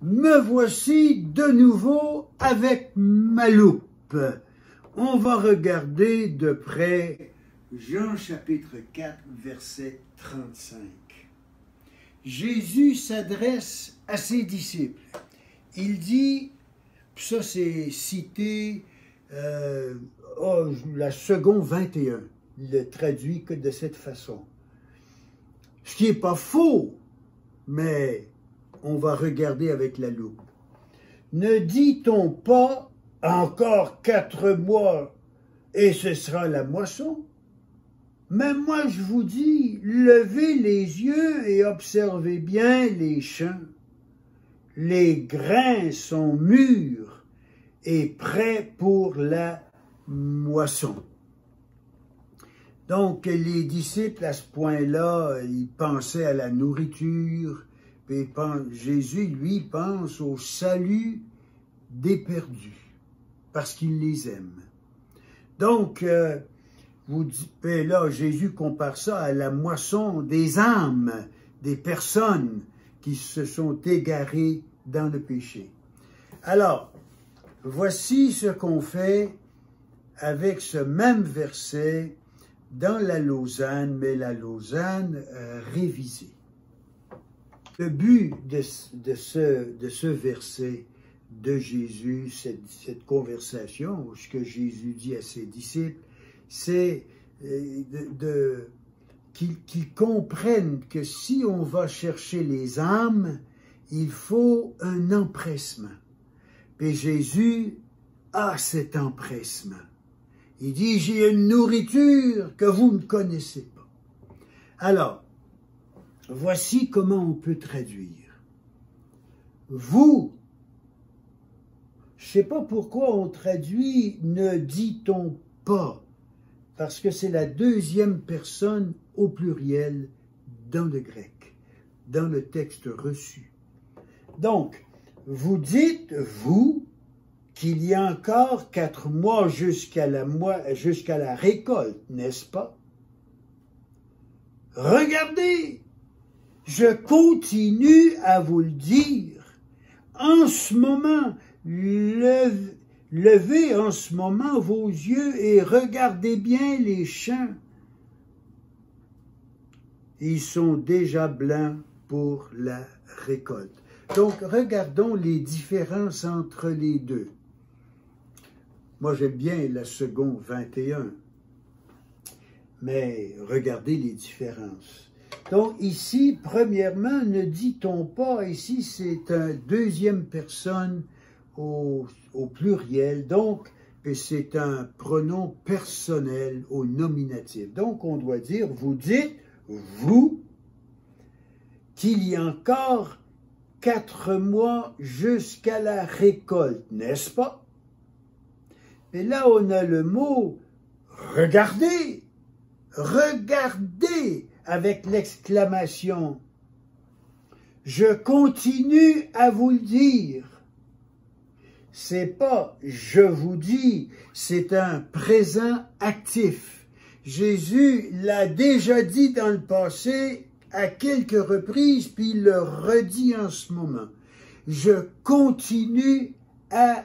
Me voici de nouveau avec ma loupe. On va regarder de près Jean chapitre 4, verset 35. Jésus s'adresse à ses disciples. Il dit, ça c'est cité la seconde 21, il le traduit que de cette façon. Ce qui n'est pas faux, mais on va regarder avec la loupe. Ne dit-on pas encore 4 mois et ce sera la moisson? Mais moi je vous dis, levez les yeux et observez bien les champs. Les grains sont mûrs et prêts pour la moisson. Donc les disciples à ce point-là, ils pensaient à la nourriture, et Jésus, lui, pense au salut des perdus, parce qu'il les aime. Donc, là, Jésus compare ça à la moisson des âmes, des personnes qui se sont égarées dans le péché. Alors, voici ce qu'on fait avec ce même verset dans la Lausanne, mais la Lausanne révisée. Le but de ce verset de Jésus, cette conversation, ce que Jésus dit à ses disciples, c'est qu'ils comprennent que si on va chercher les âmes, il faut un empressement. Et Jésus a cet empressement. Il dit, j'ai une nourriture que vous ne connaissez pas. Alors, voici comment on peut traduire. Vous, je ne sais pas pourquoi on traduit « ne dit-on pas », parce que c'est la deuxième personne au pluriel dans le grec, dans le texte reçu. Donc, vous dites, vous, qu'il y a encore 4 mois jusqu'à la récolte, n'est-ce pas? Regardez! Je continue à vous le dire. En ce moment, levez en ce moment vos yeux et regardez bien les champs. Ils sont déjà blancs pour la récolte. Donc, regardons les différences entre les deux. Moi, j'aime bien la seconde 21, mais regardez les différences. Donc ici, premièrement, ne dit-on pas, ici c'est un deuxième personne au pluriel, donc c'est un pronom personnel au nominatif. Donc on doit dire, vous dites, vous, qu'il y a encore 4 mois jusqu'à la récolte, n'est-ce pas? Et là on a le mot regardez, regardez, avec l'exclamation. Je continue à vous le dire. C'est pas je vous dis, c'est un présent actif. Jésus l'a déjà dit dans le passé à quelques reprises, puis il le redit en ce moment. Je continue à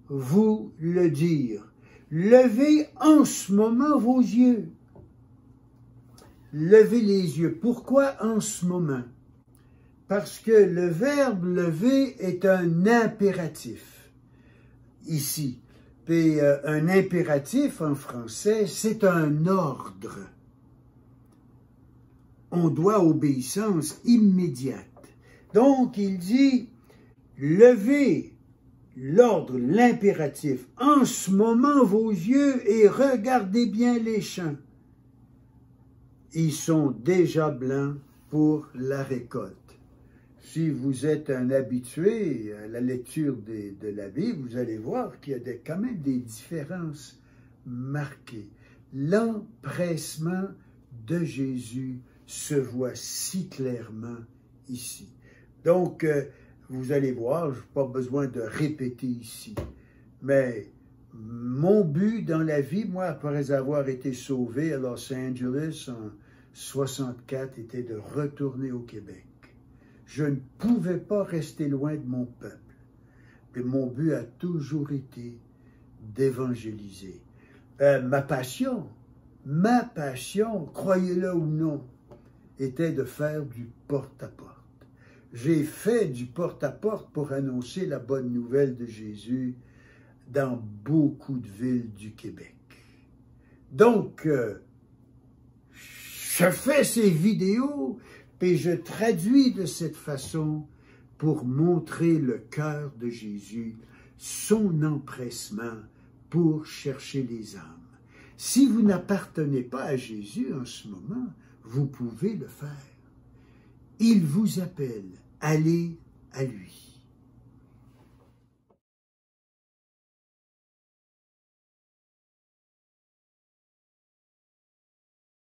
vous le dire. Levez en ce moment vos yeux. Levez les yeux. Pourquoi en ce moment? Parce que le verbe lever est un impératif, ici. Puis un impératif en français, c'est un ordre. On doit obéissance immédiate. Donc, il dit, levez l'ordre, l'impératif. En ce moment, vos yeux et regardez bien les champs. Ils sont déjà blancs pour la récolte. Si vous êtes un habitué à la lecture de la Bible, vous allez voir qu'il y a quand même des différences marquées. L'empressement de Jésus se voit si clairement ici. Donc, vous allez voir, je n'ai pas besoin de répéter ici, mais mon but dans la vie, moi, après avoir été sauvé à Los Angeles en 64, était de retourner au Québec. Je ne pouvais pas rester loin de mon peuple. Et mon but a toujours été d'évangéliser. Ma passion, croyez-le ou non, était de faire du porte-à-porte. J'ai fait du porte-à-porte pour annoncer la bonne nouvelle de Jésus dans beaucoup de villes du Québec. Donc, je fais ces vidéos et je traduis de cette façon pour montrer le cœur de Jésus, son empressement pour chercher les âmes. Si vous n'appartenez pas à Jésus en ce moment, vous pouvez le faire. Il vous appelle, allez à lui.